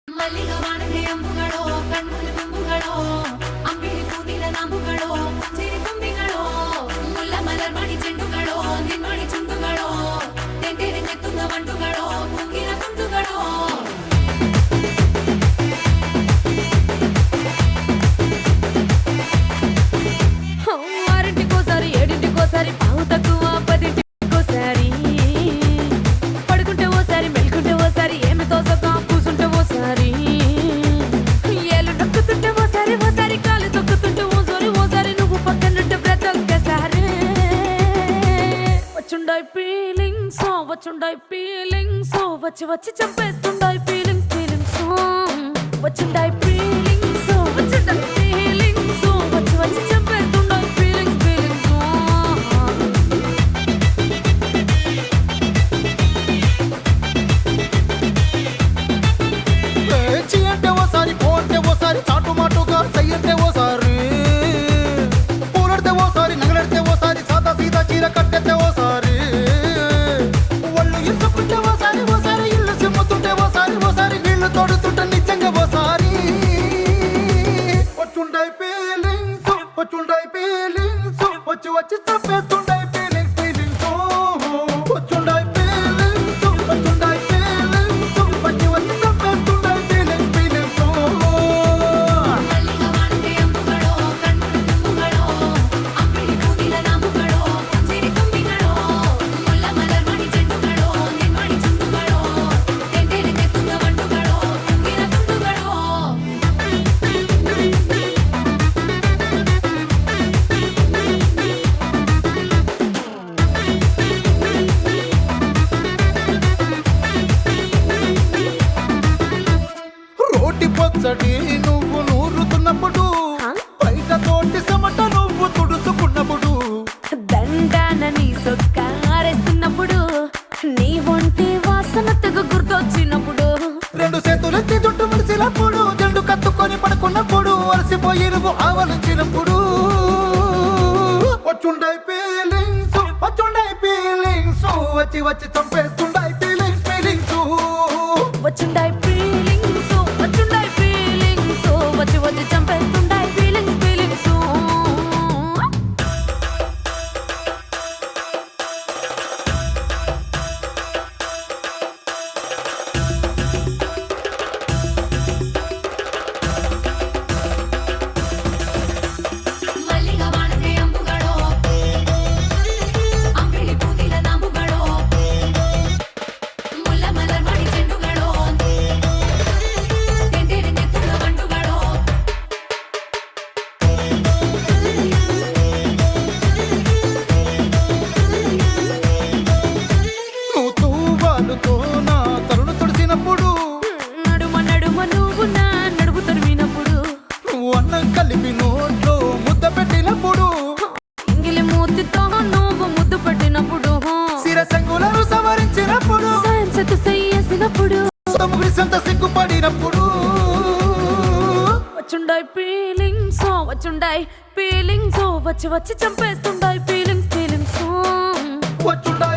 ಮಲ್ಲಿಗೆ ವಾಣದೆ ಅಂಬುಗಳೋ ಕಣ್ಣುಗಳು ತುಂಬುಗಳೋ ಅಂಬಿಳಿ ಕೂದಿನ ನಾಮುಗಳೋ ಸಿರಿ ತುಂಬಿಗಳೋ ಮುಲ್ಲ ಮಲರ್ ಮಣಿ ಚೆಂಡುಗಳೋ ನಿನ್ಮಣಿ ಚುಂಡುಗಳೋ ತೆಂಟೆರೆ ತೆತ್ತುಂಗ ಮಂಡುಗಳೋ ಮುಂಗಿನ ತುಂಡುಗಳೋ ఆరింటికోసారి ఏడింటికోసారి పావు తక్కువ పదింటికోసారి పడుకుంటే ఓసారి మెలుకుంటే ఓసారి ఏమి తోసక కూసుంటే ఓసారి ఏలు నొక్కుతుంటే ఓసారి ఓసారి కాలు తొక్కుతుంటే ఓసారి నువ్వు పక్కనుంటే బ్రతొక్కసారి వచ్చుండాయి ఫీలింగ్స్ వచ్చి వచ్చి చంపేస్తుండాయి ఫీలింగ్స్ వచ్చుండాయి ఫీలింగ్స్ వచ్చి వచ్చి చంపేస్తుండాయి ఫీలింగ్స్ పేచి అంటే ఓసారి పోంటే ఓసారి చాటు మాటుగా సై అంటే ఓసారి పూలడితే ఓసారి నగలడితే ఓసారి సాదా సీదా చీర కట్టెతే ఓసారి ఒళ్ళు ఇసుకుంటే ఓసారి ఇల్లు సిమ్ముతుంటే ఓసారి నీళ్లు తోడుతుంటే నిజంగా ఓసారి వచ్చుండాయి ఫీలింగ్స్ వచ్చి వచ్చి చంపేస్తుండాయి ఫీలింగ్స్ వచ్చుండాయి ఫీలింగ్స్ వచ్చి వచ్చి చంపేస్తుండాయి ఫీలింగ్స్ మల్లిగా వాణదే అంబుಗಳೋ కಣ್ಣులు ತುಂಬುಗಳೋ అంబిಳಿ ಕೂದಿನ ನಾಮುಗಳೋ ಸಿರಿ ತುಂಬಿಗಳೋ ಮುಲ್ಲ ಮಲರ್ ಮಣಿ ಚೆಂಡುಗಳೋ ನಿನ್ಮಣಿ ಚುಂಡುಗಳೋ ತೆಂಟೆರೆ ತೆತ್ತುಂಗ ಮಂಡುಗಳೋ ಮುಂಗಿನ ತುಂಡುಗಳೋ రోటి పచ్చడి నువ్వు నూరుతున్నప్పుడు బయట తోటి సమట నువ్వు తుడుచుకున్నప్పుడు దండాన నీ సొక్కారేస్తున్నప్పుడు నీ ఒంటి వాసన తెగ గుర్తొచ్చినప్పుడు రెండు చేతులెత్తి జుట్టు ముడిసినప్పుడు జెండు కత్తుకొని పడుకున్నప్పుడు అలసిపోయి నువ్వు ఆవలించినప్పుడు వచ్చుండాయి ఫీలింగ్స్ వచ్చి వచ్చి చంపేస్తుండాయి ఫీలింగ్స్ వచ్చుండాయి ఫీలింగ్స్ వచ్చి వచ్చి చంపేస్తుండాయి ఫీలింగ్స్ మల్లిగా వాణదే అంబుಗಳೋ అంబిಳಿ ಕೂದಿನ ನಾಮುಗಳೋ ಮುಲ್ಲ ಮಲರ್ ಮಣಿ ಚೆಂಡುಗಳೋ ತೆಂಟೆರೆ ತೆತ್ತುಂಗ ಮಂಡುಗಳೋ నువ్వు తూవాలుతో నా తరుణ తుడిసినప్పుడు నడుమ నువ్వు నా నడుపు తరిమినప్పుడు నువ్వు అన్నం కలిపి నోట్లో ముద్ద పెట్టినప్పుడు ఇంగిలి మూతితో నువ్వు ముద్దు పెట్టినప్పుడు శిరసంగులను సవరించినప్పుడు సైన్సెత్తు చెయ్యేసినప్పుడు తమ్ముడి సంత సిగ్గుపడినప్పుడు వచ్చుండాయి ఫీలింగ్స్ వచ్చి వచ్చి చంపేస్తుండాయి ఫీలింగ్స్ వచ్చుండాయి